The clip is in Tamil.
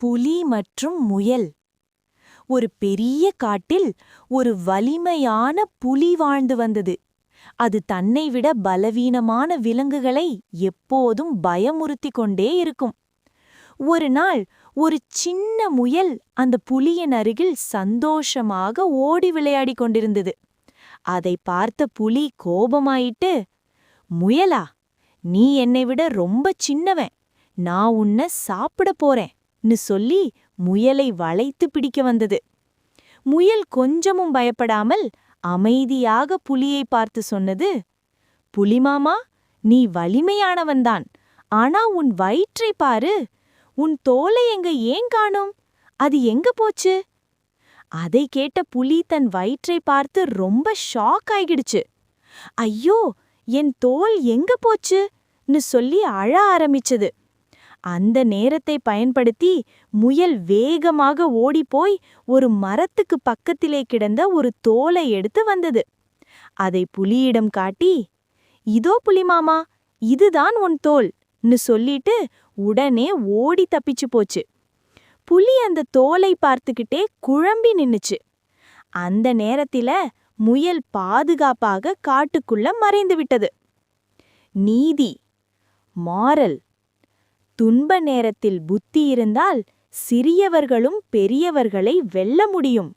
புலி மற்றும் முயல். ஒரு பெரிய காட்டில் ஒரு வலிமையான புலி வாழ்ந்து வந்தது. அது தன்னை விட பலவீனமான விலங்குகளை எப்போதும் பயமுறுத்திக் கொண்டே இருக்கும். ஒரு நாள் ஒரு சின்ன முயல் அந்த புலியின் அருகில் சந்தோஷமாக ஓடி விளையாடிக் கொண்டிருந்தது. அதை பார்த்த புலி கோபமாயிட்டு, "முயலா, நீ என்னை விட ரொம்ப சின்னவன். நான் உன்னை சாப்பிட போறேன்னு சொல்லி முயலை வளைத்து பிடிக்க வந்தது. முயல் கொஞ்சமும் பயப்படாமல் அமைதியாக புலியை பார்த்து சொன்னது, "புலிமாமா, நீ வலிமையானவன்தான். ஆனா உன் வயிற்றை பாரு. உன் தோலை ஏன் காணோம்? அது எங்க போச்சு?" அதை கேட்ட புலி தன் வயிற்றை பார்த்து ரொம்ப ஷாக் ஆகிடுச்சு. "ஐயோ, என் தோல் எங்க போச்சுன்னு சொல்லி அழ ஆரம்பிச்சது. அந்த நேரத்தை பயன்படுத்தி முயல் வேகமாக ஓடிப்போய் ஒரு மரத்துக்கு பக்கத்திலே கிடந்த ஒரு தோலை எடுத்து வந்தது. அதை புலியிடம் காட்டி, "இதோ புலிமாமா, இதுதான் உன் தோல்னு சொல்லிட்டு உடனே ஓடி தப்பிச்சு போச்சு." புலி அந்த தோலை பார்த்துக்கிட்டே குழம்பி நின்னுச்சு. அந்த நேரத்தில முயல் பாதுகாப்பாக காட்டுக்குள்ள மறைந்து விட்டது. நீதி, மாரல்: துன்ப நேரத்தில் புத்தி இருந்தால் சிறியவர்களும் பெரியவர்களை வெல்ல முடியும்.